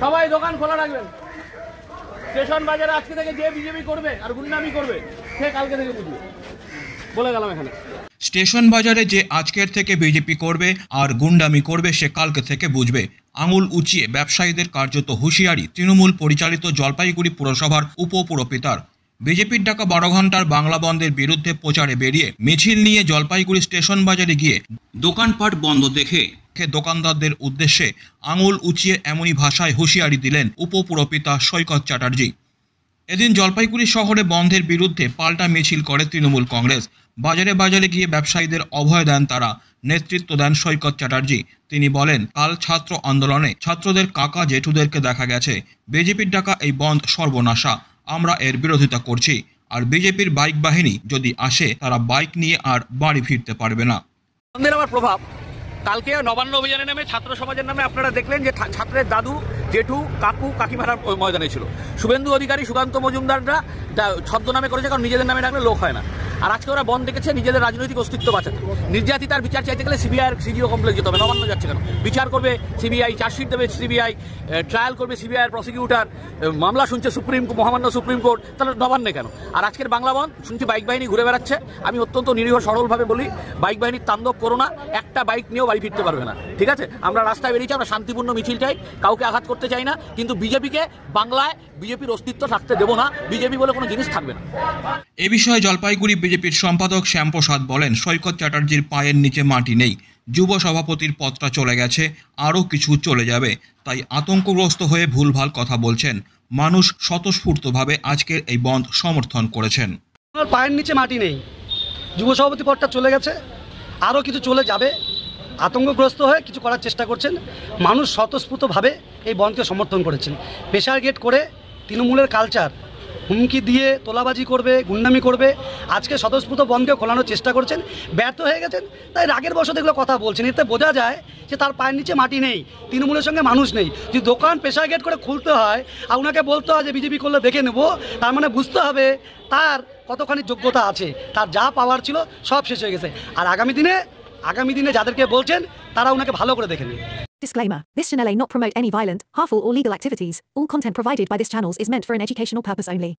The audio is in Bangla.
সবাই দোকান খোলা রাখবেন। স্টেশন বাজারে আজকে থেকে যে বিজেপি করবে আর গুন্ডামি করবে সে কালকে থেকে বুঝবে, বলে গেলাম এখানে। স্টেশন বাজারে যে আজকের থেকে বিজেপি করবে আর গুন্ডামি করবে সে কালকে থেকে বুঝবে। আঙুল উঁচিয়ে ব্যবসায়ীদের কার্যত হুঁশিয়ারি তৃণমূল পরিচালিত জলপাইগুড়ি পুরসভার উপপুরপিতার। বিজেপির ডাকা 12 ঘন্টার বাংলা বন্ধের বিরুদ্ধে প্রচারে বেরিয়ে মিছিল নিয়ে জলপাইগুড়ি স্টেশন বাজারে গিয়ে দোকানপাট বন্ধ দেখে দোকানদারদের উদ্দেশ্যে আঙুল উঁচিয়ে এমনই ভাষায় হুঁশিয়ারি দিলেন উপপুরপিতা সৈকত চ্যাটার্জি। এদিন জলপাইগুড়ি শহরে বন্ধের বিরুদ্ধে পাল্টা মিছিল করে তৃণমূল কংগ্রেস। বাজারে বাজারে গিয়ে ব্যবসায়ীদের অভয় দেন তারা। নেতৃত্ব দেন সৈকত চ্যাটার্জি। তিনি বলেন, কাল ছাত্র আন্দোলনে ছাত্রদের কাকা জেঠুদেরকে দেখা গেছে। বিজেপির ডাকা এই বন্ধ সর্বনাশা, আমরা এর বিরোধিতা করছি। আর বিজেপির বাইক বাহিনী যদি আসে তারা বাইক নিয়ে আর বাড়ি ফিরতে পারবে না। বন্ধের আমার প্রভাব কালকে নবান্ন অভিযানের নামে ছাত্র সমাজের নামে আপনারা দেখলেন যে ছাত্রের দাদু জেঠু কাকু কাকিমারা ময়দানে ছিল। শুভেন্দু অধিকারী সুকান্ত মজুমদাররা ছদ্মনামে করেছে, কারণ নিজেদের নামে ডাকলে লোক হয় না। আর আজকে ওরা বন্ধ ডেকেছে নিজেদের রাজনৈতিক অস্তিত্ব বাঁচাতে। নির্যাতিতার বিচার চাইতে গেলে সিবিআই আর সিজিও কমপ্লেক্স যেতে হবে। নবান্ন যাচ্ছে কেন? বিচার করবে সিবিআই, চার্জশিট দেবে সিবিআই, ট্রায়াল করবে সিবিআই এর প্রসিকিউটর, মামলা শুনছে মহামান্য সুপ্রিম কোর্ট, তাহলে নবান্নে কেন? আর আজকের বাংলা বন্ধ শুনছি বাইক বাহিনী ঘুরে বেড়াচ্ছে। আমি অত্যন্ত নিরীহ সরলভাবে বলি, বাইক বাহিনীর তাণ্ডব করো না, একটা বাইক নিয়েও বাড়ি ফিরতে পারবে না। ঠিক আছে, আমরা রাস্তায় বেরিয়েছি, আমরা শান্তিপূর্ণ মিছিল চাই, কাউকে আঘাত করতে চাই না, কিন্তু বিজেপিকে বাংলায় বিজেপির অস্তিত্ব থাকতে দেবো না, বিজেপি বলে কোনো জিনিস থাকবে না। এ বিষয়ে জলপাইগুড়ি বিজেপির সম্পাদক শ্যামপ্রসাদ বলেন, সৈকত চ্যাটার্জির পায়ের নিচে মাটি নেই। যুব সভাপতির পদটা চলে গেছে, আরও কিছু চলে যাবে, তাই আতঙ্কগ্রস্ত হয়ে ভুলভাল কথা বলছেন। মানুষ স্বতঃস্ফূর্তভাবে আজকের এই বন্ধ সমর্থন করেছেন। পায়ের নিচে মাটি নেই, যুব সভাপতি পদটা চলে গেছে, আরও কিছু চলে যাবে। আতঙ্কগ্রস্ত হয়ে কিছু করার চেষ্টা করছেন। মানুষ স্বতঃস্ফূর্তভাবে এই বন্ধকে সমর্থন করেছেন। প্রেশার গেট করে তৃণমূলের কালচার, হুমকি দিয়ে তোলাবাজি করবে, গুন্ডামি করবে, আজকে স্বতঃস্ফূর্ত বন্ধকে খোলানোর চেষ্টা করছেন, ব্যর্থ হয়ে গেছেন। তাই রাগের বশত এগুলো কথা বলছেন। এতে বোঝা যায় যে তার পায়ের নিচে মাটি নেই, তৃণমূলের সঙ্গে মানুষ নেই। যদি দোকান প্রেশার গেট করে খুলতে হয় আর ওনাকে বলতে হয় যে বিজেপি করলে দেখে নেব, তার মানে বুঝতে হবে তার কতখানি যোগ্যতা আছে, তার যা পাওয়ার ছিল সব শেষ হয়ে গেছে। আর আগামী দিনে যাদেরকে বলছেন তারা ওনাকে ভালো করে দেখে নেন। Disclaimer. This channel may not promote any violent, harmful or legal activities. All content provided by this channel is meant for an educational purpose only.